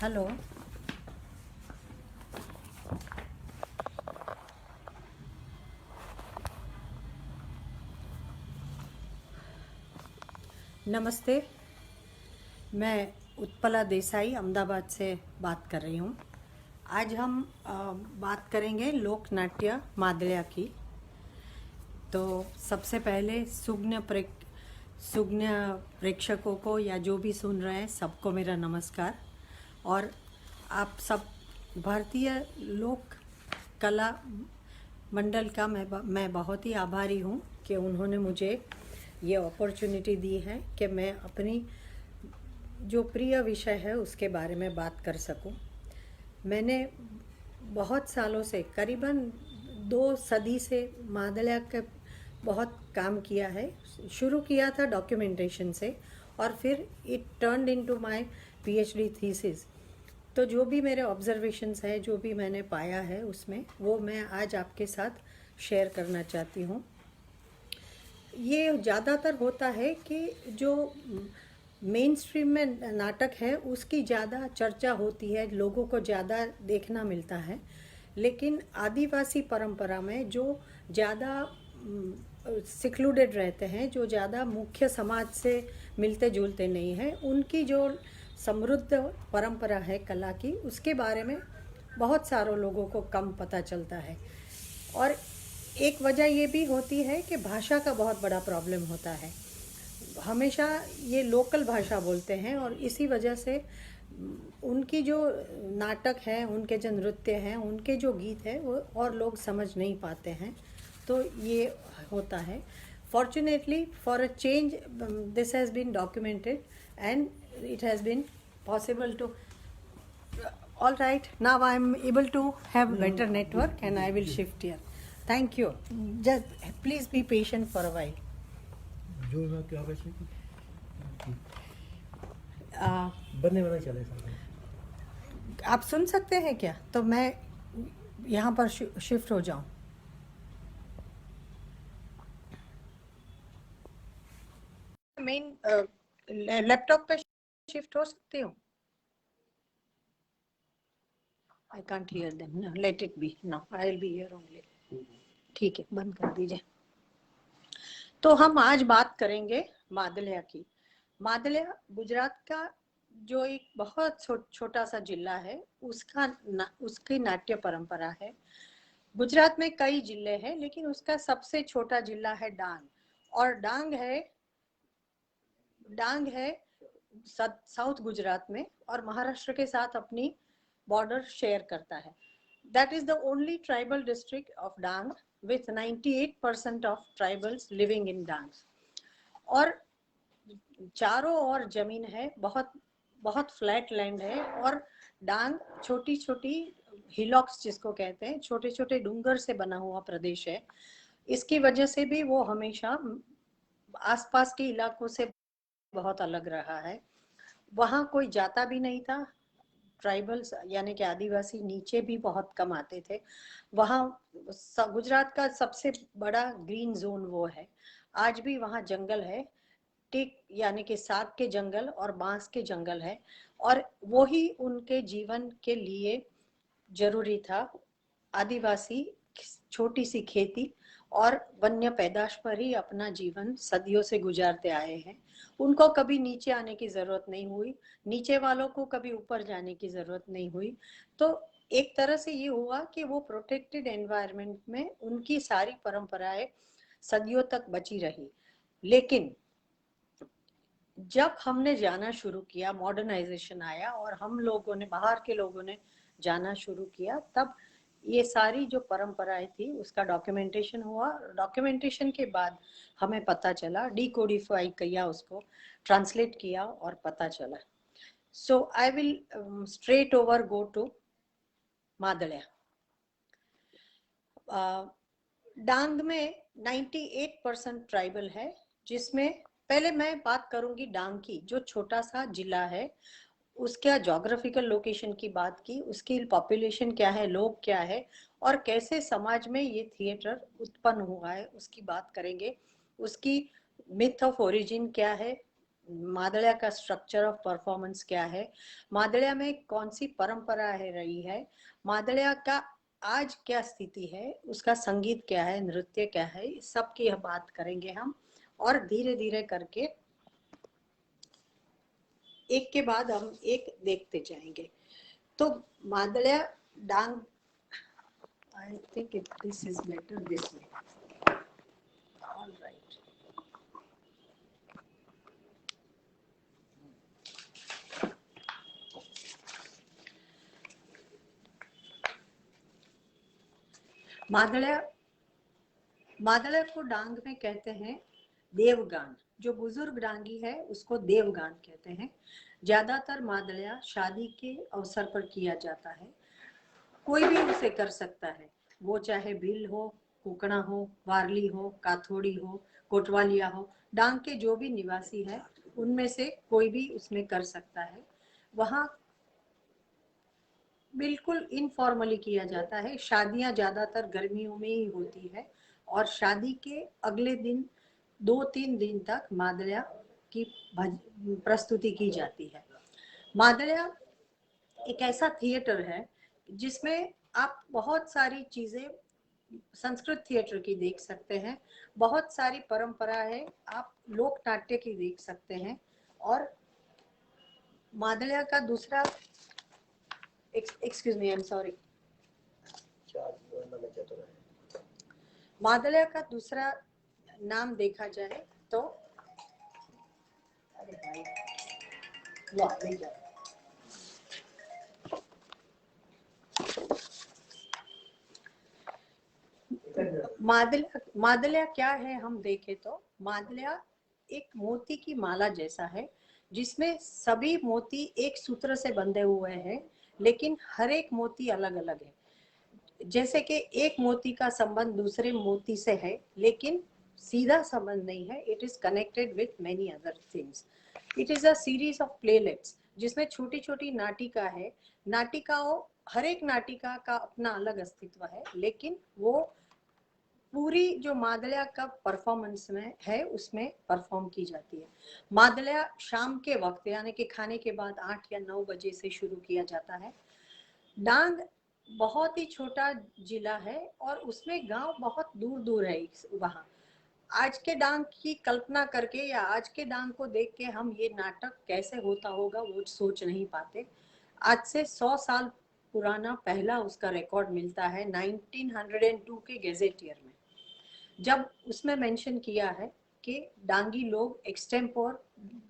Hello. नमस्ते। मैं उत्पला देसाई अहमदाबाद से बात कर रही हूँ। आज हम बात करेंगे लोक नाट्य मादलिया की। तो सबसे पहले सुज्ञ प्रेक्षकों को या जो भी सुन रहे हैं सबको मेरा नमस्कार। और आप सब भारतीय लोक कला मंडल का मैं बहुत ही आभारी हूँ कि उन्होंने मुझे ये अपॉर्चुनिटी दी है कि मैं अपनी जो प्रिय विषय है उसके बारे में बात कर सकूं। मैंने बहुत सालों से, करीबन 2 सदी से मादलिया के बहुत काम किया है। शुरू किया था डॉक्यूमेंटेशन से और फिर it turned into my PhD thesis. तो जो भी मेरे ऑब्जर्वेशंस है, जो भी मैंने पाया है उसमें, वो मैं आज आपके साथ शेयर करना चाहती हूँ। ये ज़्यादातर होता है कि जो मेन स्ट्रीम में नाटक है उसकी ज़्यादा चर्चा होती है, लोगों को ज़्यादा देखना मिलता है। लेकिन आदिवासी परंपरा में जो ज़्यादा सिक्लूडेड रहते हैं, जो ज़्यादा मुख्य समाज से मिलते जुलते नहीं हैं, उनकी जो समृद्ध परंपरा है कला की, उसके बारे में बहुत सारे लोगों को कम पता चलता है। और एक वजह ये भी होती है कि भाषा का बहुत बड़ा प्रॉब्लम होता है। हमेशा ये लोकल भाषा बोलते हैं और इसी वजह से उनकी जो नाटक है, उनके जो नृत्य हैं, उनके जो गीत हैं, वो और लोग समझ नहीं पाते हैं। तो ये होता है। Fortunately for a change this has been documented and it has been possible to. All right, now I am able to have better network and I will shift here. Thank you. Just please be patient for a while. जो मैं क्या वैसे आ, बनने वाला चले साथ आप सुन सकते हैं क्या? तो मैं यहाँ पर शिफ्ट हो जाऊँ। मेन लैपटॉप पे शिफ्ट हो सकती हूँ। I can't hear them. No, let it be. No, I'll be here only. ठीक है, बंद कर दीजिए। तो हम आज बात करेंगे मादलिया की। मादलिया गुजरात का जो एक बहुत छोटा सा जिला है, उसकी नाट्य परंपरा है। गुजरात में कई जिले हैं, लेकिन उसका सबसे छोटा जिला है डांग। और डांग है साउथ गुजरात में और महाराष्ट्र के साथ अपनी बॉर्डर शेयर करता है। That is the only tribal district of Dang with 98% of tribals living in डांग। और चारों ओर जमीन है, बहुत बहुत फ्लैट लैंड है। और डांग छोटी छोटी हिलॉक्स जिसको कहते हैं, छोटे छोटे डूंगर से बना हुआ प्रदेश है। इसकी वजह से भी वो हमेशा आसपास के इलाकों से बहुत अलग रहा है। वहाँ कोई जाता भी नहीं था। ट्राइबल्स यानी कि आदिवासी नीचे भी बहुत कम आते थे। वहाँ गुजरात का सबसे बड़ा ग्रीन जोन वो है। आज भी वहाँ जंगल है, टेक यानी कि साग के जंगल और बांस के जंगल है। और वो ही उनके जीवन के लिए जरूरी था। आदिवासी छोटी सी खेती और वन्य पैदाश पर ही अपना जीवन सदियों से गुजारते आए हैं। उनको कभी नीचे आने की जरूरत नहीं हुई, नीचे वालों को कभी ऊपर जाने की जरूरत नहीं हुई। तो एक तरह से ये हुआ कि वो प्रोटेक्टेड एनवायरनमेंट में उनकी सारी परंपराएं सदियों तक बची रही। लेकिन जब हमने जाना शुरू किया, मॉडर्नाइजेशन आया और हम लोगों ने, बाहर के लोगों ने जाना शुरू किया, तब ये सारी जो परंपराएं थी उसका डॉक्यूमेंटेशन हुआ। डॉक्यूमेंटेशन के बाद हमें पता चला, डिकोडिफाई किया, उसको ट्रांसलेट किया और पता चला। So I will straight over go to Madliya. Dang में 98% ट्राइबल है, जिसमें पहले मैं बात करूंगी डांग की, जो छोटा सा जिला है, उसका जोग्राफिकल लोकेशन की बात की, उसकी पॉपुलेशन क्या है, लोग क्या है और कैसे समाज में ये थिएटर उत्पन्न हुआ है उसकी बात करेंगे। उसकी मिथ ऑफ ओरिजिन क्या है, मादलिया का स्ट्रक्चर ऑफ परफॉर्मेंस क्या है, मादलिया में कौन सी परंपरा है रही है, मादलिया का आज क्या स्थिति है, उसका संगीत क्या है, नृत्य क्या है, इस सब की बात करेंगे हम। और धीरे धीरे करके एक के बाद हम एक देखते जाएंगे। तो Madliya Dang, I think this is better this way, all right. Madliya, Madliya को डांग में कहते हैं देवगान। जो बुजुर्ग डांगी है उसको देवगान कहते हैं। ज्यादातर मादलिया शादी के अवसर पर किया जाता है। कोई भी उसे कर सकता है, वो चाहे भील हो, कुकड़ा हो, वारली हो, काथोड़ी हो, कोटवालिया हो, डांग के जो भी निवासी है उनमें से कोई भी उसमें कर सकता है। वहाँ बिल्कुल इनफॉर्मली किया जाता है। शादियां ज्यादातर गर्मियों में ही होती है और शादी के अगले दिन 2-3 दिन तक मादलिया की प्रस्तुति की जाती है। मादलिया एक ऐसा थिएटर है जिसमें आप बहुत सारी चीजें संस्कृत थिएटर की देख सकते हैं, बहुत सारी परंपरा है, आप लोक नाट्य की देख सकते हैं। और मादलिया का दूसरा, excuse me, I am sorry, Madliya का दूसरा नाम देखा जाए तो, अरे भाई लो ले जाओ। मादलिया क्या है हम देखें तो मादलिया एक मोती की माला जैसा है जिसमें सभी मोती एक सूत्र से बंधे हुए हैं, लेकिन हर एक मोती अलग अलग है। जैसे कि एक मोती का संबंध दूसरे मोती से है लेकिन सीधा संबंध नहीं है, it is connected with many other things. It is a series of playlets जिसमें छोटी छोटी नाटिका है। नाटिकाओं, हर एक नाटिका का अपना अलग अस्तित्व है, लेकिन वो पूरी जो मादलिया का परफॉर्मेंस में है उसमें परफॉर्म की जाती है। मादलिया शाम के वक्त यानी कि खाने के बाद 8 या 9 बजे से शुरू किया जाता है। डांग बहुत ही छोटा जिला है और उसमें गांव बहुत दूर दूर है। वहाँ आज के डांग की कल्पना करके या आज के डांग को देख के हम ये नाटक कैसे होता होगा वो सोच नहीं पाते। आज से 100 साल पुराना पहला उसका रिकॉर्ड मिलता है 1902 के गेजेटियर में, जब उसमें मेंशन किया है कि डांगी लोग एक्सटेम्पोर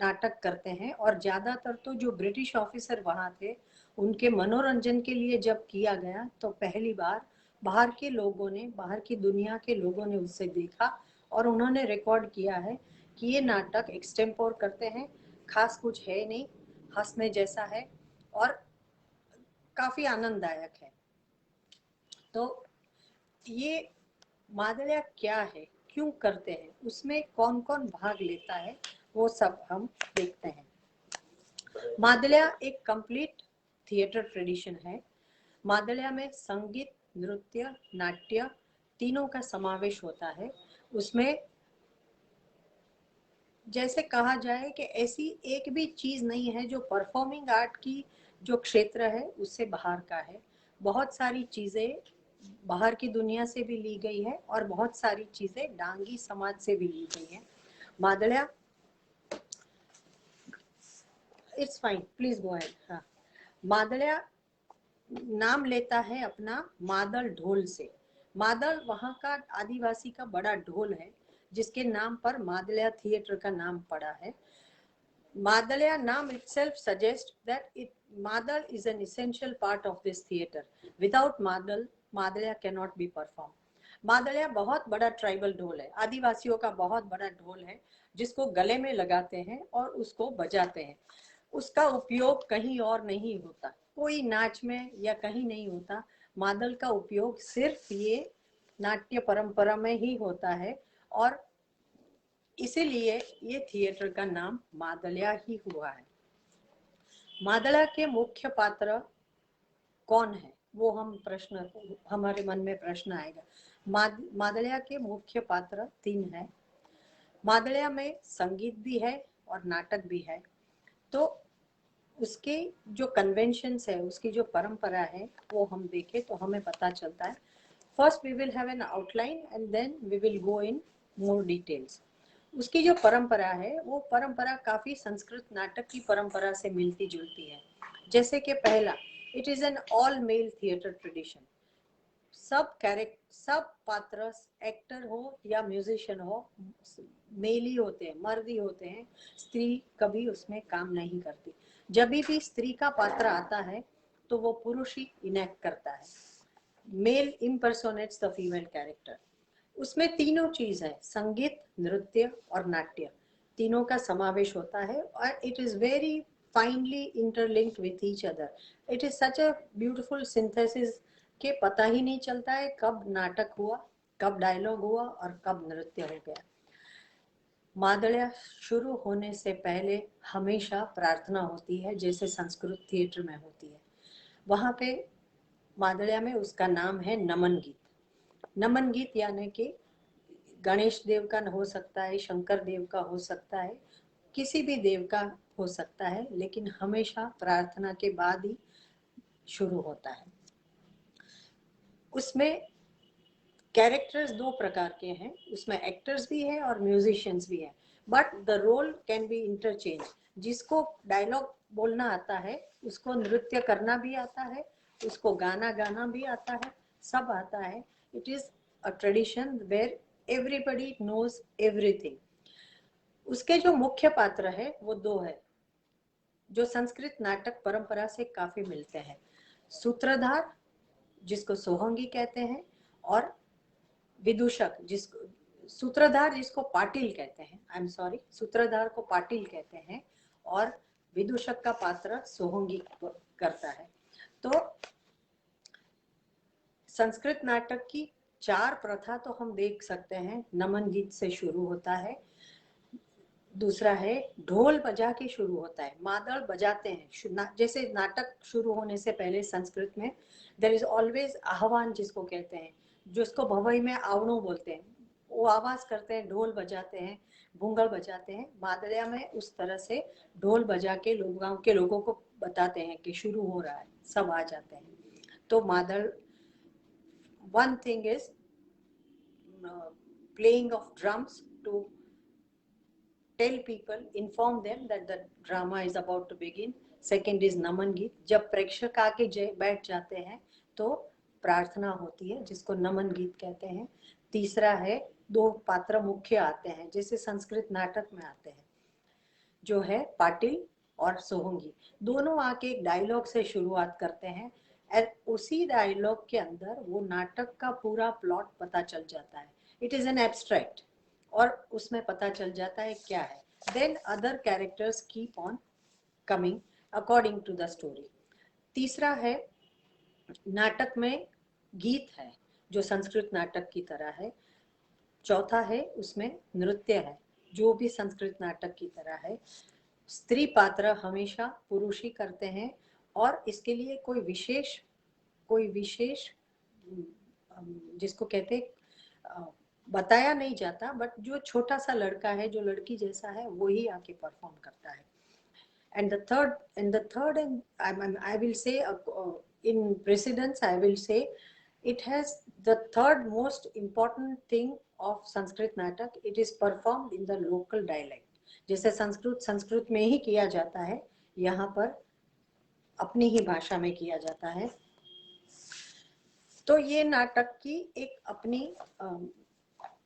नाटक करते हैं। और ज्यादातर तो जो ब्रिटिश ऑफिसर वहाँ थे उनके मनोरंजन के लिए जब किया गया तो पहली बार बाहर के लोगों ने, बाहर की दुनिया के लोगों ने उसे देखा और उन्होंने रिकॉर्ड किया है कि ये नाटक एक्सटेम्पोर करते हैं, खास कुछ है नहीं, हंसने जैसा है और काफी आनंददायक है। तो ये मादलिया क्या है, क्यों करते हैं, उसमें कौन कौन भाग लेता है, वो सब हम देखते हैं। मादलिया एक कंप्लीट थिएटर ट्रेडिशन है। मादलिया में संगीत, नृत्य, नाट्य तीनों का समावेश होता है। उसमें जैसे कहा जाए कि ऐसी एक भी चीज नहीं है जो परफॉर्मिंग आर्ट की जो क्षेत्र है उससे बाहर का है। बहुत सारी चीजें बाहर की दुनिया से भी ली गई है और बहुत सारी चीजें डांगी समाज से भी ली गई है। Madliya, it's fine, please go ahead. हाँ, मादलिया नाम लेता है अपना मादल ढोल से। मादल वहाँ का आदिवासी का बड़ा ढोल है जिसके नाम पर मादलिया थिएटर का नाम पड़ा है। Madalya Nam itself suggests that Madal is an essential part of this theatre. Without Madal, Madalya cannot be performed. Madliya बहुत बड़ा ट्राइबल ढोल है, आदिवासियों का बहुत बड़ा ढोल है जिसको गले में लगाते हैं और उसको बजाते हैं। उसका उपयोग कहीं और नहीं होता, कोई नाच में या कहीं नहीं होता। मादल का उपयोग सिर्फ ये नाट्य परंपरा में ही होता है और इसीलिए ये थिएटर का नाम मादलिया ही हुआ है। मादलिया के मुख्य पात्र कौन है, वो हम प्रश्न, हमारे मन में प्रश्न आएगा। मादलिया के मुख्य पात्र 3 हैं। मादलिया में संगीत भी है, और नाटक भी है, तो उसके जो कन्वेंशंस है, उसकी जो परंपरा है, वो हम देखें तो हमें पता चलता है. First we will have an outline and then we will go in more details. उसकी जो परंपरा है, वो परंपरा काफी संस्कृत नाटक की परंपरा से मिलती जुलती है. जैसे कि पहला, it is an all mail theatre tradition. सब पात्र, एक्टर हो या म्यूजिशियन हो, मेल ही होते हैं, मर्द ही होते हैं. स्त्री कभी उसमें काम नहीं करती. जब भी स्त्री का पात्र आता है तो वो पुरुष ही इनेक्ट करता है. Male impersonates the female character. उसमें तीनों चीज है, संगीत, नृत्य और नाट्य, तीनों का समावेश होता है. और it is very finally interlinked with each other. It is such a beautiful synthesis के पता ही नहीं चलता है कब नाटक हुआ, कब डायलॉग हुआ और कब नृत्य हो गया. मादलिया शुरू होने से पहले हमेशा प्रार्थना होती है, जैसे संस्कृत थिएटर में होती है. वहां पे मादलिया में उसका नाम है नमन गीत. नमन गीत यानी कि गणेश देव का हो सकता है, शंकर देव का हो सकता है, किसी भी देव का हो सकता है, लेकिन हमेशा प्रार्थना के बाद ही शुरू होता है. उसमें कैरेक्टर्स दो प्रकार के हैं, उसमें एक्टर्स भी है और म्यूजिशियंस भी है, but the role can be interchange. जिसको डायलॉग बोलना आता है उसको नृत्य करना भी आता है, उसको गाना गाना भी आता है, सब आता है. It is a tradition where everybody knows everything. उसके जो मुख्य पात्र है वो दो है, जो संस्कृत नाटक परंपरा से काफी मिलते हैं. सूत्रधार, जिसको सोहंगी कहते हैं, और विदूषक, जिसको सूत्रधार जिसको पाटिल कहते हैं, आई एम सॉरी, सूत्रधार को पाटिल कहते हैं और विदूषक का पात्र सोहंगी करता है. तो संस्कृत नाटक की चार प्रथा तो हम देख सकते हैं. नमन गीत से शुरू होता है, दूसरा है ढोल बजा के शुरू होता है, मादल बजाते हैं. जैसे नाटक शुरू होने से पहले संस्कृत में देयर इज ऑलवेज आह्वान, जिसको कहते हैं, जिसको भवई में आवणो बोलते हैं. वो आवाज करते हैं, ढोल बजाते हैं, भूंगल बजाते हैं. मादलिया में उस तरह से ढोल बजा के लोग, गांव के लोगों को बताते हैं कि शुरू हो रहा है, सब आ जाते हैं. तो मादल, one thing is playing of drums to tell people, inform them that the drama is about to begin. Second is नमन गीत, जब प्रेक्षक आके बैठ जाते हैं तो प्रार्थना होती है, जिसको नमन गीत कहते हैं. तीसरा है, दो पात्र मुख्य आते हैं, जैसे संस्कृत नाटक में आते हैं, जो है पाटिल और सोहंगी. दोनों आके एक डायलॉग से शुरुआत करते हैं और उसी डायलॉग के अंदर वो नाटक का पूरा प्लॉट पता चल जाता है. इट इज एन एब्स्ट्रैक्ट, और उसमें पता चल जाता है क्या है. Then other characters keep on coming according to the story. तीसरा है, नाटक में गीत है जो संस्कृत नाटक की तरह है. चौथा है, उसमें नृत्य है जो भी संस्कृत नाटक की तरह है. स्त्री पात्र हमेशा पुरुष ही करते हैं, और इसके लिए कोई विशेष जिसको कहते बताया नहीं जाता, बट जो छोटा सा लड़का है, जो लड़की जैसा है, वो ही आके परफॉर्म करता है. and the third and I will say in precedence, I will say it has the third most important thing of Sanskrit natak. It is performed in the local dialect. जैसे संस्कृत में ही किया जाता है, यहाँ पर अपनी ही भाषा में किया जाता है. तो ये नाटक की एक अपनी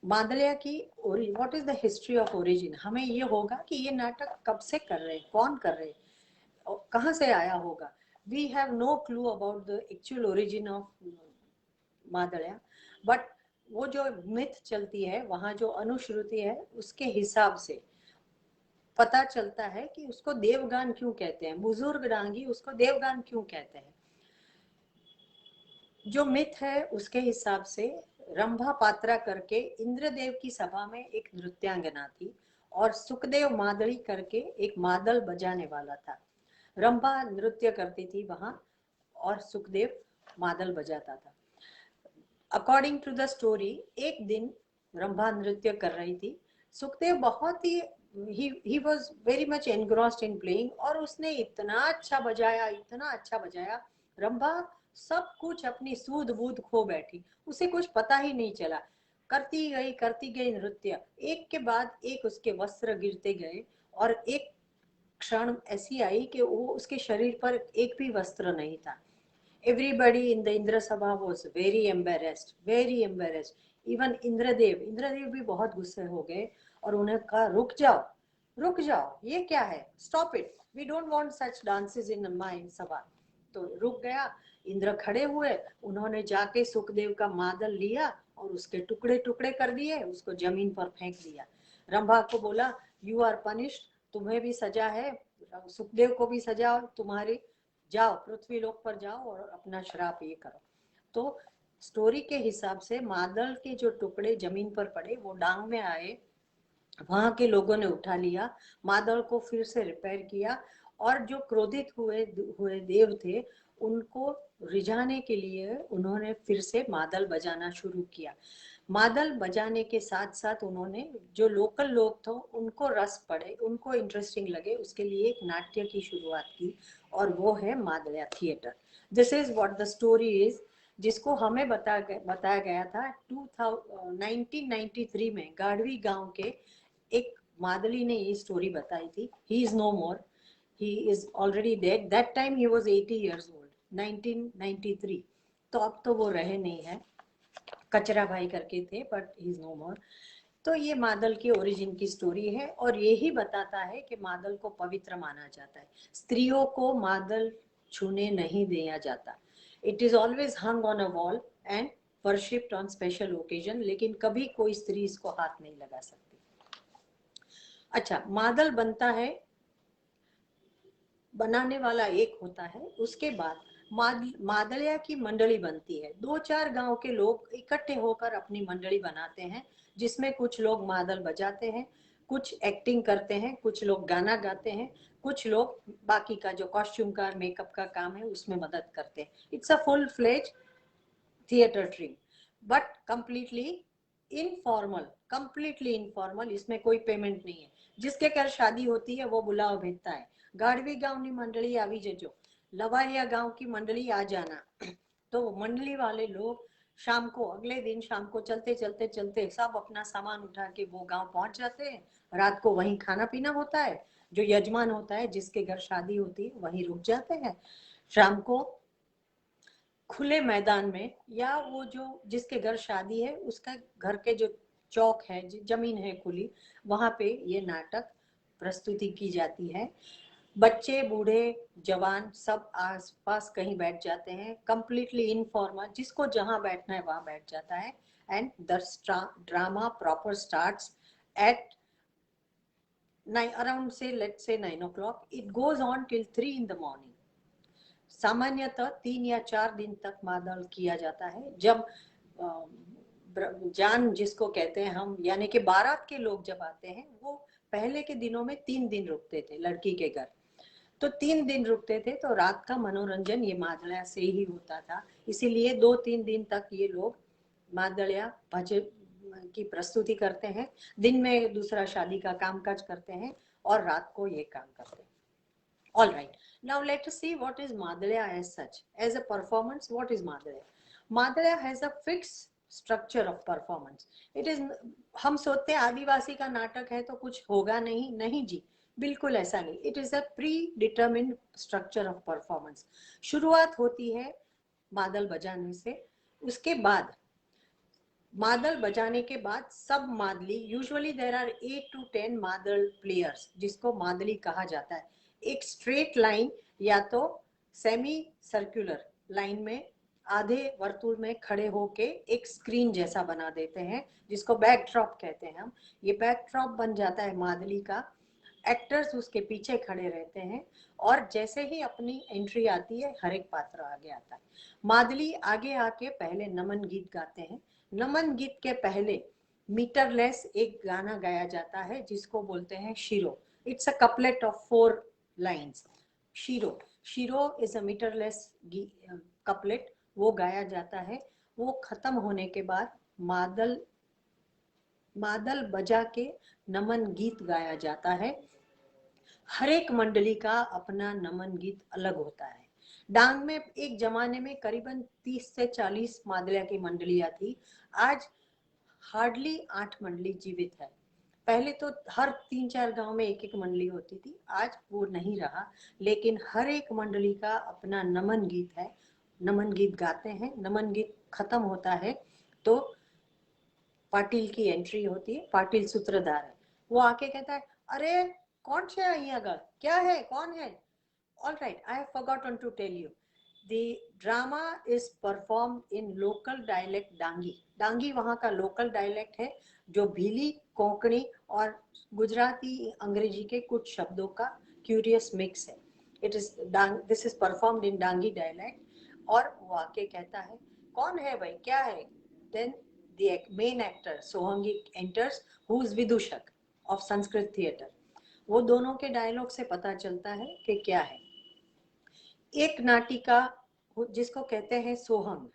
मादलिया की what is the history of origin. हमें ये होगा कि ये नाटक कब से कर रहे हैं, कौन कर रहे हैं, कहाँ से आया होगा. We have no clue about the actual origin of Madliya, but वो जो मिथ चलती है, वहाँ जो अनुश्रुति है, उसके हिसाब से पता चलता है कि उसको देवगान क्यों कहते हैं, बुजुर्ग डांगी उसको देवगान क्यों कहते हैं. जो मिथ है उसके हिसाब से रंभा पात्रा करके इंद्रदेव की सभा में एक नृत्यांगना थी, और सुखदेव मादली करके एक मादल बजाने वाला था. रंभा नृत्य करती थी वहां और सुखदेव मादल बजाता था. अकॉर्डिंग टू द स्टोरी, एक दिन रंभा नृत्य कर रही थी, सुखदेव बहुत ही he was very much engrossed in playing, और उसने इतना अच्छा बजाया, इतना अच्छा बजाया, रंभा सब कुछ अपनी सूध बूध खो बैठी, उसे कुछ पता ही नहीं चला, करती गई नृत्य, एक के बाद एक उसके वस्त्र गिरते गए, और एक क्षण ऐसी आई कि वो उसके शरीर पर एक भी वस्त्र नहीं था। Everybody in the Indra Sabha was very embarrassed. Even Indradev भी बहुत गुस्से हो गए, और उन्हें कहा रुक जाओ, ये क्या है, stop it, we don't want such dances in my सभा। तो रुक गया, इंद्र खड़े हुए, उन्होंने जाके सुखदेव का मादल लिया और उसके टुकड़े टुकड़े कर दिए, उसको जमीन पर फेंक दिया। रंभा को बोला, यू आर पनिश्ड, तुम्हें भी सजा है, सुखदेव को भी सजा, तुम्हारी, जाओ पृथ्वी लोक पर जाओ और अपना श्राप ये करो। तो स्टोरी के हिसाब से मादल के जो टुकड़े जमीन पर पड़े वो डांग में आए, वहां के लोगों ने उठा लिया, मादल को फिर से रिपेयर किया, और जो क्रोधित हुए हुए देव थे उनको रिझाने के लिए उन्होंने फिर से मादल बजाना शुरू किया। मादल बजाने के साथ साथ उन्होंने, जो लोकल लोग थे उनको रस पड़े, उनको इंटरेस्टिंग लगे, उसके लिए एक नाट्य की शुरुआत की, और वो है Madliya theatre. This is what the story is, जिसको हमें बताया गया था 1993 में गाढ़वी गांव के एक मादली ने ये स्टोरी बताई थी। He is no more, he is already dead, that time he was 80 years old, 1993। तो अब तो वो रहे नहीं है, कचरा भाई करके थे, बट ही इज नो मोर। तो ये मादल की ओरिजिन की स्टोरी है, और यही बताता है कि मादल को पवित्र माना जाता है, स्त्रियों को मादल छूने नहीं दिया जाता। It is always hung on a wall and worshipped on special occasion, लेकिन कभी कोई स्त्री इसको हाथ नहीं लगा सकती। अच्छा, मादल बनता है, बनाने वाला एक होता है, उसके बाद मादलिया की मंडली बनती है, 2-4 गांव के लोग इकट्ठे होकर अपनी मंडली बनाते हैं, जिसमें कुछ लोग मादल बजाते हैं, कुछ एक्टिंग करते हैं, कुछ लोग गाना गाते हैं, कुछ लोग बाकी का जो कॉस्ट्यूम का मेकअप का काम है उसमें मदद करते हैं। It's a full fledge theatre tree, but completely informal, इसमें कोई पेमेंट नहीं है। जिसके घर शादी होती है वो बुलावा भेजता है, गाड़वी गांव की मंडली आवी जजो, लवारिया गांव की मंडली आ जाना। तो मंडली वाले लोग शाम को, अगले दिन शाम को चलते सब अपना सामान उठा के वो गांव पहुंच जाते हैं, रात को वहीं खाना पीना होता है, जो यजमान होता है जिसके घर शादी होती है वहीं रुक जाते हैं। शाम को खुले मैदान में, या वो जो जिसके घर शादी है उसका घर के जो चौक है, जमीन है खुली, वहां पे ये नाटक प्रस्तुति की जाती है। बच्चे बूढ़े जवान सब आस पास कहीं बैठ जाते हैं, कंप्लीटली इनफॉर्मल, जिसको जहां बैठना है वहां बैठ जाता है। And the drama proper starts at 9, around say let's say 9 o'clock, it goes on till 3 in the morning। सामान्यतः 3 या 4 दिन तक मादल किया जाता है। जब जान जिसको कहते हैं हम, यानी कि बारात के लोग जब आते हैं, वो पहले के दिनों में 3 दिन रुकते थे लड़की के घर, तो 3 दिन रुकते थे, तो रात का मनोरंजन ये मादलिया से ही होता था। इसीलिए 2-3 दिन तक ये लोग मादलिया भजन की प्रस्तुति करते हैं, दिन में दूसरा शादी का कामकाज करते हैं, और रात को ये काम करते हैं। All right. Now let us see what is Madhya as such. As a performance, what is Madhya? Madhya has a fixed structure of performance. It is, हम सोचते हैं आदिवासी का नाटक है तो कुछ होगा नहीं, नहीं जी, बिल्कुल ऐसा नहीं। It is a predetermined structure of performance. शुरुआत होती है मादल बजाने से, उसके बाद मादल बजाने के बाद सब Madli, usually there are 8 to 10 मादल प्लेयर्स, जिसको मादली कहा जाता है, एक स्ट्रेट लाइन या तो सेमी सर्कुलर लाइन में आधे वर्तुल में खड़े होके एक स्क्रीन जैसा बना देते हैं, जिसको बैकड्रॉप कहते हैं हम। ये बैकड्रॉप बन जाता है मादली का, एक्टर्स उसके पीछे खड़े रहते हैं, और जैसे ही अपनी एंट्री आती है हर एक पात्र आगे आता है। मादली आगे आके पहले नमन गीत गाते हैं। नमन गीत के पहले मीटरलेस एक गाना गाया जाता है जिसको बोलते हैं शिरो। It's a couplet of 4 lines. शिरो, शिरो इज अ मीटरलेस कपलेट, वो गाया जाता है। वो खत्म होने के बाद मादल मादल बजा के नमन गीत गाया जाता है। हर एक मंडली का अपना नमन गीत अलग होता है। डांग में एक जमाने में करीबन 30 से 40 मादलिया की मंडलियां थी। आज हार्डली 8 मंडली जीवित है। पहले तो हर 3-4 गांव में एक एक मंडली होती थी, आज वो नहीं रहा। लेकिन हर एक मंडली का अपना नमन गीत है, नमन गीत गाते हैं। नमन गीत खत्म होता है तो पाटिल की एंट्री होती है। पाटिल सूत्रधार है, वो आके कहता है, अरे कौन से અહીંયા क्या है, कौन है? All right, I have forgotten to tell you. The drama is performed in local dialect Dangi. Dangi वहाँ का लोकल डायलेक्ट है, जो भीली, कोंकणी और गुजराती अंग्रेजी के कुछ शब्दों का क्यूरियस मिक्स है। This is performed in Dangi dialect. और वो आके कहता है, कौन है भाई, क्या है? Then the main actor Sohangi enters, who is Vidushak of Sanskrit theatre। वो दोनों के डायलॉग से पता चलता है कि क्या है। एक नाटिका जिसको कहते हैं Sohang.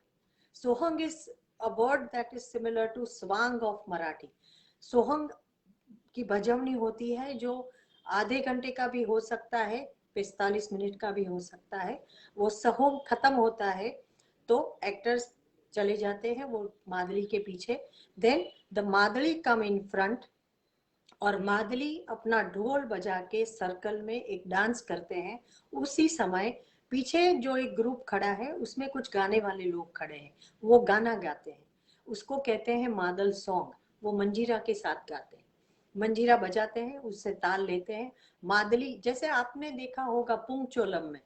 Sohang is a word that is similar to Swang of Marathi. Sohang की भजवनी होती है, जो आधे घंटे का भी हो सकता है, 45 मिनट का भी हो सकता है। वो सोहंग खत्म होता है तो एक्टर्स चले जाते हैं वो मादली के पीछे। Then the Madli come in front, और मादली अपना ढोल बजा के सर्कल में एक डांस करते हैं। उसी समय पीछे जो एक ग्रुप खड़ा है उसमें कुछ गाने वाले लोग खड़े हैं, वो गाना गाते हैं। उसको कहते हैं मादल सॉन्ग। वो मंजीरा के साथ गाते हैं, मंजीरा बजाते हैं, उससे ताल लेते हैं। मादली जैसे आपने देखा होगा पुंगचोलम में,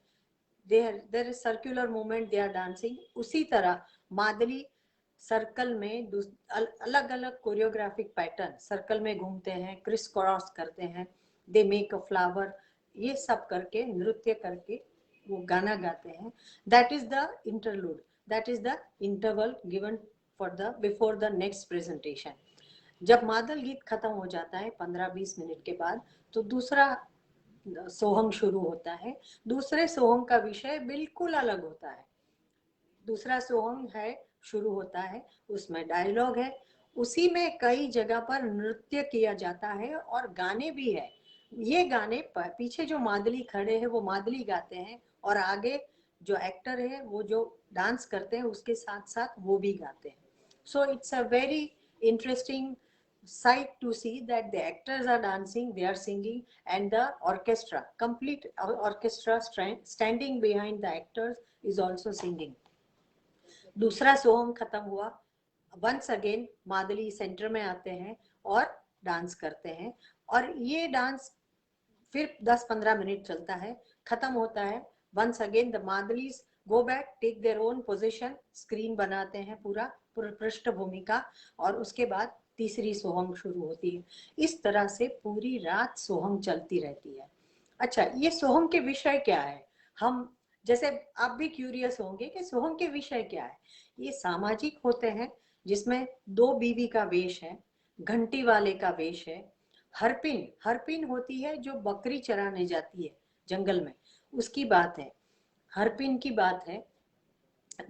there is circular movement, they are dancing. उसी तरह मादली सर्कल में अलग अलग कोरियोग्राफिक पैटर्न सर्कल में घूमते हैं, क्रिस क्रॉस करते हैं, दे मेक अ फ्लावर, ये सब करके नृत्य करके वो गाना गाते हैं। That is the interlude, that is the interval given for the before the next presentation. जब मादल गीत खत्म हो जाता है 15-20 मिनट के बाद, तो दूसरा सोहंग शुरू होता है। दूसरे सोहंग का विषय बिल्कुल अलग होता है। दूसरा सोहंग है, शुरू होता है, उसमें डायलॉग है, उसी में कई जगह पर नृत्य किया जाता है और गाने भी है। ये गाने पीछे जो मादली खड़े हैं वो मादली गाते हैं, और आगे जो एक्टर है वो जो डांस करते हैं उसके साथ साथ वो भी गाते हैं। So it's a very interesting sight to see that the actors are dancing, they are singing, and the orchestra, complete orchestra standing behind the actors is also singing। दूसरा सोहम खत्म हुआ, वंस अगेन मादली सेंटर में आते हैं और dance करते हैं, और ये डांस फिर 10-15 मिनट चलता है, खत्म होता है। Once again the Madlis go back, take their own position, screen बनाते हैं पूरा पृष्ठभूमि का, और उसके बाद तीसरी सोहंग शुरू होती है। इस तरह से पूरी रात सोहंग चलती रहती है। अच्छा, ये सोहंग के विषय क्या है? हम जैसे आप भी क्यूरियस होंगे कि सोहंग के विषय क्या है। ये सामाजिक होते हैं, जिसमें दो बीवी का वेश है, घंटी वाले का वेश है, हरपिन हरपिन होती है जो बकरी चराने जाती है जंगल में, उसकी बात है, हरपिन की बात है।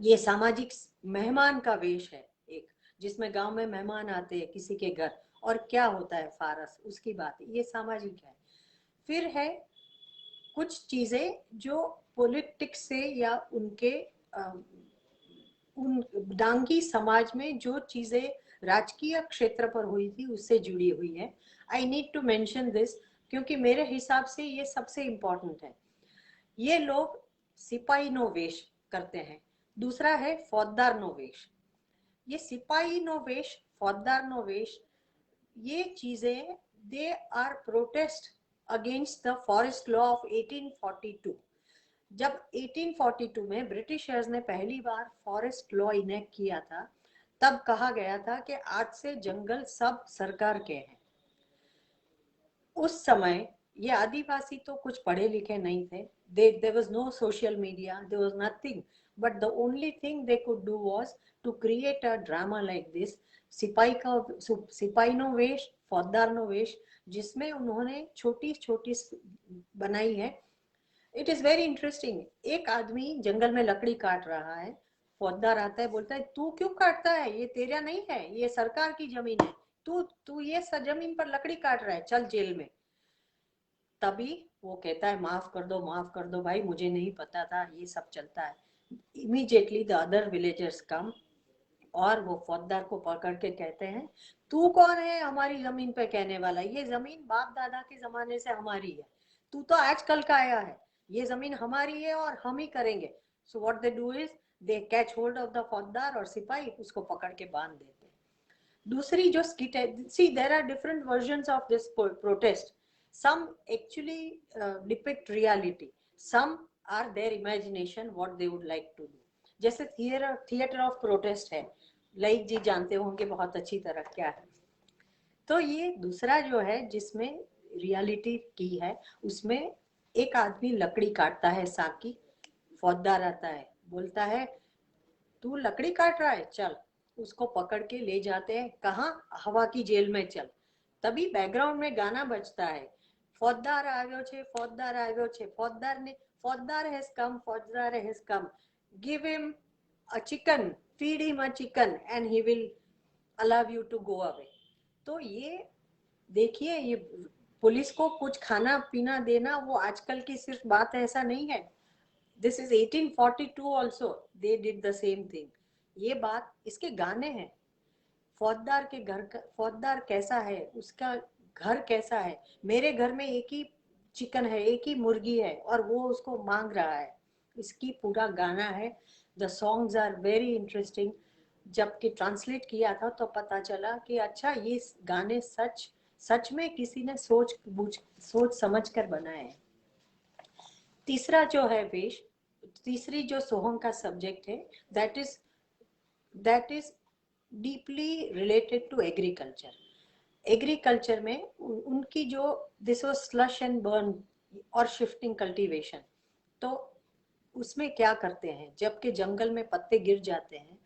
ये सामाजिक मेहमान का वेश है एक, जिसमें गांव में मेहमान आते हैं किसी के घर, और क्या होता है फारस, उसकी बात है, ये सामाजिक है। फिर है कुछ चीजें जो पॉलिटिक्स से या उनके उन डांगी समाज में जो चीजें राजकीय क्षेत्र पर हुई थी उससे जुड़ी हुई है। I need to mention this, क्योंकि मेरे हिसाब से ये सबसे इम्पोर्टेंट है। ये लोग सिपाही नो वेश करते हैं। दूसरा है फौजदार नो वेश। ये सिपाही नो वेश, फौजदार नो वेश, ये चीजें they are protest against the forest law of 1842। जब 1842 में ब्रिटिशर्स ने पहली बार फॉरेस्ट लॉ इनेक्ट किया था, तब कहा गया था कि आज से जंगल सब सरकार के हैं। उस समय ये आदिवासी तो कुछ पढ़े लिखे नहीं थे, there was no social media, there was nothing, but the only thing they could do was to create a drama like this, सिपाही नो वेश, फौजदार नो वेश, जिसमें उन्होंने छोटी छोटी बनाई है। It is very interesting. एक आदमी जंगल में लकड़ी काट रहा है, फौजदार आता है, बोलता है तू क्यों काटता है, ये तेरा नहीं है, ये सरकार की जमीन है, तू तू ये जमीन पर लकड़ी काट रहा है, चल जेल में। तभी वो कहता है माफ कर दो भाई, मुझे नहीं पता था ये सब चलता है। इमीडिएटली द अदर विलेजर्स कम और वो फौजदार को पकड़ के कहते हैं, तू कौन है हमारी जमीन पे कहने वाला, ये जमीन बाप दादा के जमाने से हमारी है, तू तो आजकल का आया है, ये जमीन हमारी है और हम ही करेंगे। So what they do is they catch hold of the फौजदार और सिपाही उसको पकड़ के बांध देते हैं। दूसरी जो स्किट है, see there are different versions of this protest, some actually depict reality, some are their imagination what they would like to do। जैसे थिएटर ऑफ प्रोटेस्ट है, लाइक जी जानते होंगे बहुत अच्छी तरह क्या है। तो ये दूसरा जो है जिसमें रियलिटी की है, उसमें एक आदमी लकड़ी काटता है साकी, फौजदार आता है बोलता है तू लकड़ी काट रहा है, चल। उसको पकड़ के ले जाते हैं कहाँ, हवा की जेल में चल। तभी बैकग्राउंड में गाना बजता है, फौजदार આવ્યો છે, फौजदार આવ્યો છે, फौजदार हैज कम, फौजदार has come, give him a chicken, feed him a chicken and he will allow you to go away. तो ये देखिए, ये पुलिस को कुछ खाना पीना देना वो आजकल की सिर्फ बात है ऐसा नहीं है। This is 1842 also they did the same thing. ये बात इसके गाने हैं। फौजदार के घर का फौजदार कैसा है, उसका घर कैसा है, मेरे घर में एक ही चिकन है, एक ही मुर्गी है और वो उसको मांग रहा है, इसकी पूरा गाना है। The songs are very interesting. जबकि ट्रांसलेट किया था तो पता चला कि अच्छा ये गाने सच सच में किसी ने सोच समझ कर बनाए हैं। तीसरा जो है वेश, तीसरी जो सोहम का सब्जेक्ट है, that is deeply related to agriculture. Agriculture में उनकी जो this was slash and burn और शिफ्टिंग कल्टीवेशन। तो उसमें क्या करते हैं, जबकि जंगल में पत्ते गिर जाते हैं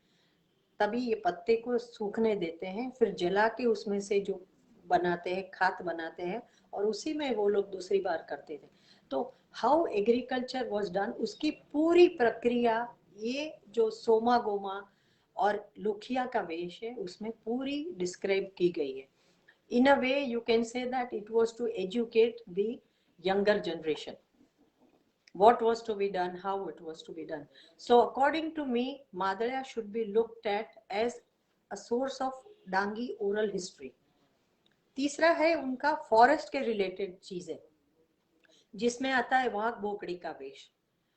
तभी ये पत्ते को सूखने देते हैं, फिर जला के उसमें से जो बनाते हैं खाद बनाते हैं और उसी में वो लोग दूसरी बार करते थे। तो हाउ एग्रीकल्चर वाज डन, उसकी पूरी प्रक्रिया ये जो सोमा गोमा और लुखिया का वेश है उसमें पूरी डिस्क्राइब की गई है। In a way, you can say that it was to educate the younger generation. What was to be done, how it was to be done. So, according to me, Madhya should be looked at as a source of Dangi oral history. तीसरा है उनका forest के related चीजें, जिसमें आता है वाघ बोकड़ी का वेश,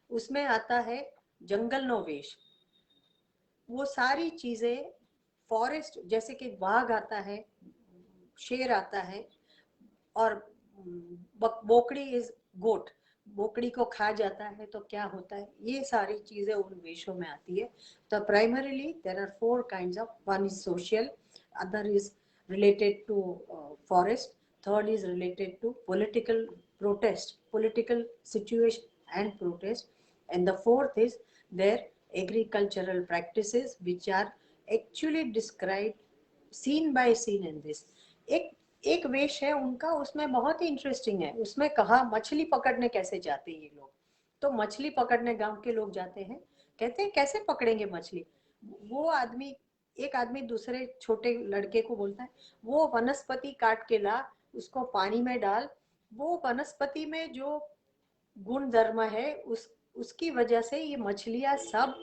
उसमें आता है जंगल नो वेश। वो सारी चीजें फॉरेस्ट, जैसे कि वाघ आता है, शेर आता है और बोकड़ी इज गोट, बोकड़ी को खा जाता है तो क्या होता है, ये सारी चीजें उन वेशों में आती है। तो primarily there are 4 kinds of, one is social, other is related to forest, third is related to political situation and protest, and the fourth is their agricultural practices which are actually described scene by scene in this। एक एक वेश है उनका, उसमें बहुत ही interesting है, उसमें कहा मछली पकड़ने कैसे जाते हैं ये लोग। तो मछली पकड़ने गांव के लोग जाते हैं, कहते हैं कैसे पकड़ेंगे मछली। वो आदमी, एक आदमी दूसरे छोटे लड़के को बोलता है वो वनस्पति काट के ला, उसको पानी में डाल, वो वनस्पति में जो गुण धर्म है उसकी वजह से ये मछलियां सब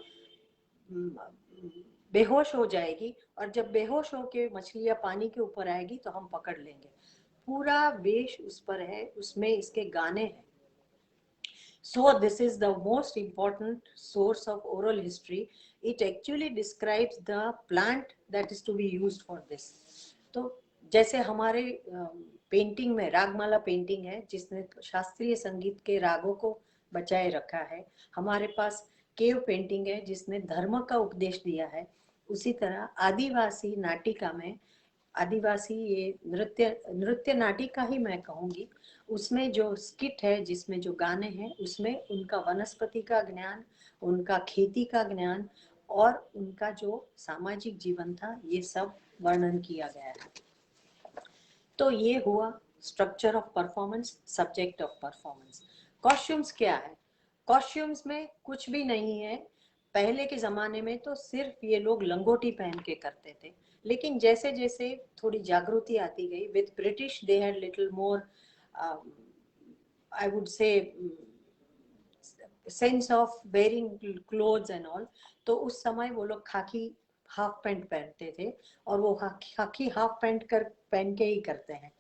बेहोश हो जाएगी, और जब बेहोश होके मछलियां पानी के ऊपर आएगी तो हम पकड़ लेंगे। पूरा वेश उस पर है, उसमें इसके गाने हैं। So this is the most important source of oral history. It actually describes the plant that is to be used for this. तो जैसे हमारे पेंटिंग में रागमाला पेंटिंग है जिसने शास्त्रीय संगीत के रागों को बचाए रखा है, हमारे पास केव पेंटिंग है जिसने धर्म का उपदेश दिया है, उसी तरह आदिवासी नाटिका में, आदिवासी ये नृत्य नाटिका ही मैं कहूँगी, उसमें जो स्किट है जिसमें जो गाने हैं उसमें उनका वनस्पति का ज्ञान, उनका खेती का ज्ञान और उनका जो सामाजिक जीवन था ये सब वर्णन किया गया है। तो ये हुआ structure of performance, subject of performance. Costumes क्या है, कॉस्ट्यूम्स में कुछ भी नहीं है, पहले के ज़माने में तो सिर्फ ये लोग लंगोटी पहन के करते थे, लेकिन जैसे जैसे थोड़ी जागृति आती गई with British, they had little more, I would say, sense of wearing clothes and all. तो उस समय वो लोग खाकी हाफ पैंट पहनते थे, और वो खाकी हाफ पैंट पहन के ही करते हैं।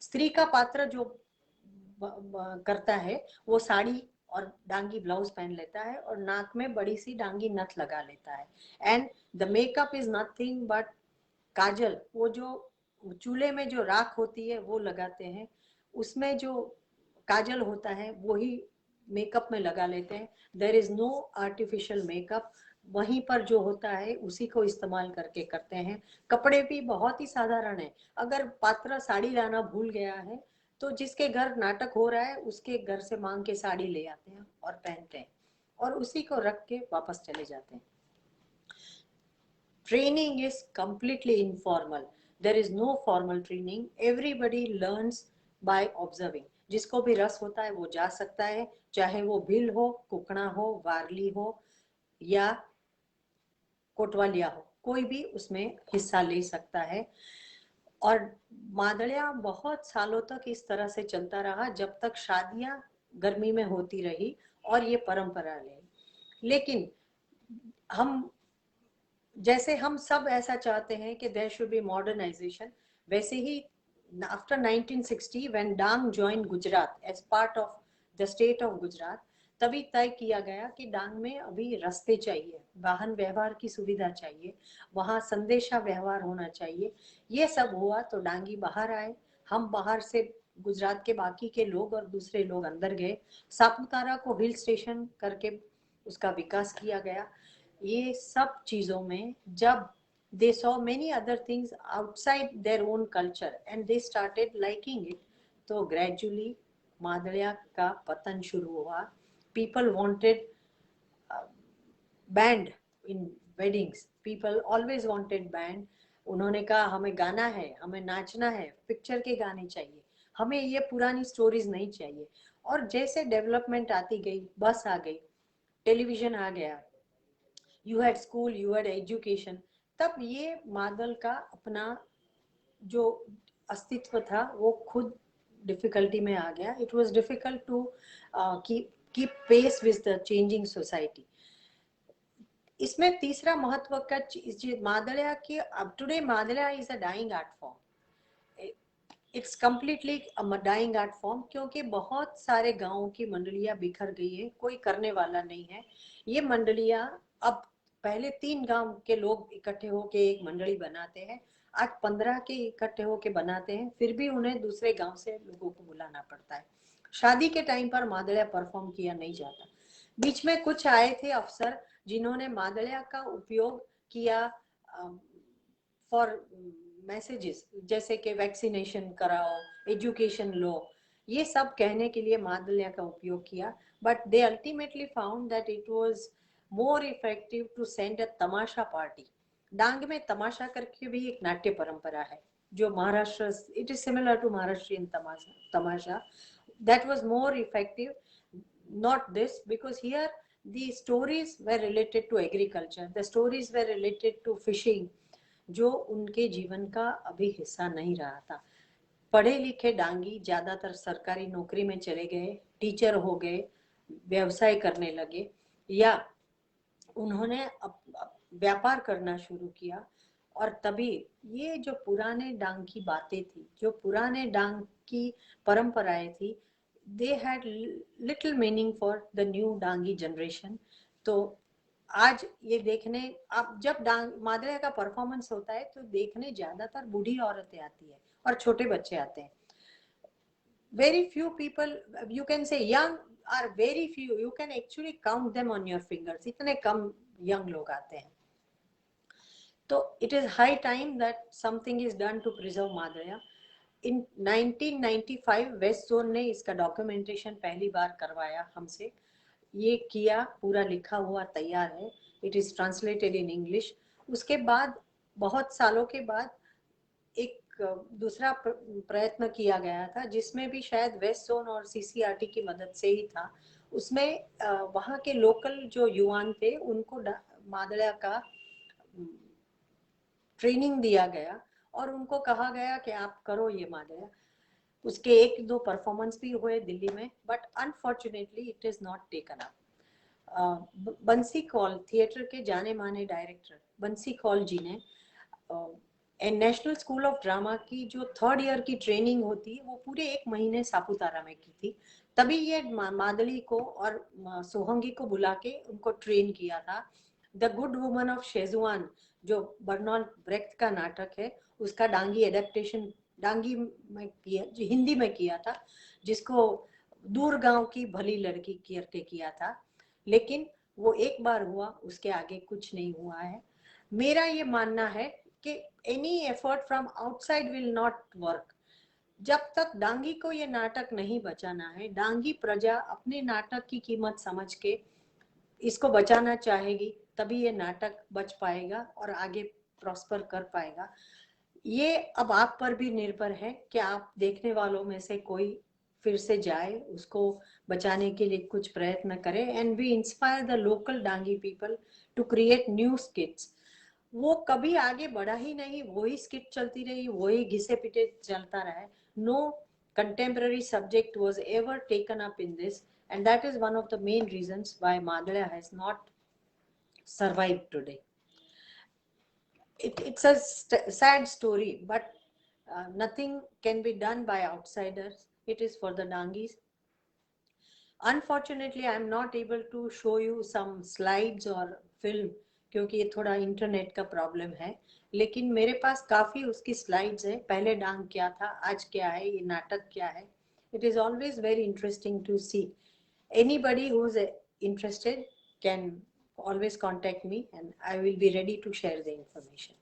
स्त्री का पात्र जो करता है वो साड़ी और डांगी ब्लाउज पहन लेता है, और नाक में बड़ी सी डांगी नथ लगा लेता है। And the makeup is nothing but kajal, वो जो चूल्हे में जो राख होती है वो लगाते हैं, उसमें जो काजल होता है वही मेकअप में लगा लेते हैं। There is no artificial makeup, वहीं पर जो होता है उसी को इस्तेमाल करके करते हैं। कपड़े भी बहुत ही साधारण है। अगर पात्र साड़ी लाना भूल गया है तो जिसके घर नाटक हो रहा है उसके घर से मांग के साड़ी ले आते हैं और पहनते हैं, और उसी को रख के वापस चले जाते हैं। Training is completely informal. There is no formal training. Everybody learns by observing. जिसको भी रस होता है वो जा सकता है, चाहे वो भिल हो, कुकड़ा हो, वारली हो या कोटवालिया हो, कोई भी उसमें हिस्सा ले सकता है। और मादलिया बहुत सालों तक इस तरह से चलता रहा, जब तक शादियां गर्मी में होती रही और ये परंपरा रही। लेकिन हम, जैसे हम सब ऐसा चाहते हैं कि देयर शुड बी मॉडर्नाइजेशन, वैसे ही after 1960 when Dang join Gujarat as part of the state of Gujarat, तभी तय किया गया कि डांग में अभी रास्ते चाहिए, वाहन व्यवहार की सुविधा चाहिए, वहाँ संदेशा व्यवहार होना चाहिए। ये सब हुआ तो डांगी बाहर आए, हम बाहर से गुजरात के बाकी के लोग और दूसरे लोग अंदर गए। सापुतारा को हिल स्टेशन करके उसका विकास किया गया। ये सब चीज़ों में जब they saw many other things outside their own culture and they started liking it, तो gradually मादलिया का पतन शुरू हुआ। People wanted band in weddings, people always wanted band। उन्होंने कहा हमें गाना है, हमें नाचना है, पिक्चर के गाने चाहिए, हमें ये पुरानी स्टोरीज नहीं चाहिए। और जैसे डेवलपमेंट आती गई, बस आ गई, टेलीविजन आ गया, you had school, you had education, तब ये मादल का अपना जो अस्तित्व था वो खुद डिफिकल्टी में आ गया। It was difficult to keep pace with the changing society. इसमें तीसरा महत्व का चीज मादलिया की, अब today Madliya is a dying art form, it's completely dying art form, क्योंकि बहुत सारे गाँवों की मंडलियां बिखर गई है, कोई करने वाला नहीं है। ये मंडलियां अब, पहले 3 गांव के लोग इकट्ठे होके एक मंडली बनाते हैं, आज 15 के इकट्ठे होके बनाते हैं, फिर भी उन्हें दूसरे गांव से लोगों को बुलाना पड़ता है। शादी के टाइम पर मादलिया परफॉर्म किया नहीं जाता। बीच में कुछ आए थे अफसर जिन्होंने मादलिया का उपयोग किया फॉर मैसेजेस, जैसे कि वैक्सीनेशन कराओ, एजुकेशन लो, ये सब कहने के लिए मादलिया का उपयोग किया। But they ultimately found that it was more effective to send a tamasha party. Dang में तमाशा करके भी एक नाट्य परंपरा है जो Maharashtra, it is similar to Maharashtrian tamasha, that was more effective, not this, because here the stories were related to agriculture, the stories were related to fishing, जो उनके जीवन का अभी हिस्सा नहीं रहा था। पढ़े लिखे डांगी ज्यादातर सरकारी नौकरी में चले गए, टीचर हो गए, व्यवसाय करने लगे, या उन्होंने व्यापार करना शुरू किया। और तभी ये जो पुराने डांग की बातें थी, जो पुराने डांग की परंपराएं थी, they had little meaning for the new Dangi generation. तो आज ये देखने, आप जब डांग मादलिया का परफॉर्मेंस होता है तो देखने ज्यादातर बूढ़ी औरतें आती है और छोटे बच्चे आते हैं। very few people, you can say young are very few, you can actually count them on your fingers, इतने कम young लोग आते हैं। तो it is high time that something is done to preserve Madliya. in 1995 west zone ने इसका documentation पहली बार करवाया हमसे, ये किया, पूरा लिखा हुआ तैयार है, it is translated in English. उसके बाद बहुत सालों के बाद एक दूसरा प्रयत्न किया गया था, जिसमें भी शायद वेस्ट जोन और सीसीआरटी की मदद से ही था। उसमें वहाँ के लोकल जो युवान थे उनको मादड़ा का ट्रेनिंग दिया गया और उनको कहा गया कि आप करो ये मादड़ा। उसके एक दो परफॉर्मेंस भी हुए दिल्ली में, but unfortunately it is not taken up. बंसी कौल थिएटर के जाने माने डायरेक्टर बंसी कौल जी ने नेशनल स्कूल ऑफ ड्रामा की जो 3rd ईयर की ट्रेनिंग होती है वो पूरे 1 महीने सापुतारा में की थी। तभी ये मादली को और सोहंगी को बुला के उनको ट्रेन किया था। द गुड वुमन ऑफ शेजुआन जो बर्नॉल्ड ब्रेख्ट का नाटक है, उसका डांगी एडेप्टेशन डांगी में किया, जो हिंदी में किया था, जिसको दूर गांव की भली लड़की करके किया था। लेकिन वो एक बार हुआ, उसके आगे कुछ नहीं हुआ है। मेरा ये मानना है कि any effort from outside will not work. जब तक डांगी को ये नाटक नहीं बचाना है, डांगी प्रजा अपने नाटक की कीमत समझ के इसको बचाना चाहेगी, तभी ये नाटक बच पाएगा और आगे प्रॉस्पर कर पाएगा। ये अब आप पर भी निर्भर है कि आप देखने वालों में से कोई फिर से जाए, उसको बचाने के लिए कुछ प्रयत्न करे, and we inspire the local Dangi people to create new skits. वो कभी आगे बढ़ा ही नहीं, वही स्किट चलती रही, वही घिसे पिटे चलता रहा। No contemporary subject was ever taken up in this, and that is one of the main reasons why Madhya has not survived today. It's a sad story, but nothing can be done by outsiders. It is for the Dangis. Unfortunately, I am not able to show you some slides or film क्योंकि ये थोड़ा internet का problem है, लेकिन मेरे पास काफ़ी उसकी slides है, पहले डांग क्या था, आज क्या है, ये नाटक क्या है. It is always very interesting to see. Anybody who is interested can always contact me and I will be ready to share the information.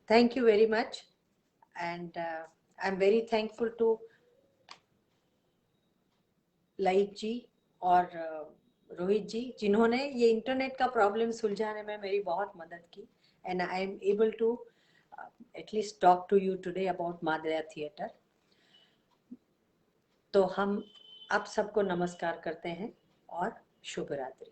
Thank you very much, and I'm very thankful to like ji और रोहित जी, जिन्होंने ये internet का problem सुलझाने में मेरी बहुत मदद की, and I am able to at least talk to you today about Madaya theatre. तो हम आप सबको नमस्कार करते हैं और शुभ रात्रि.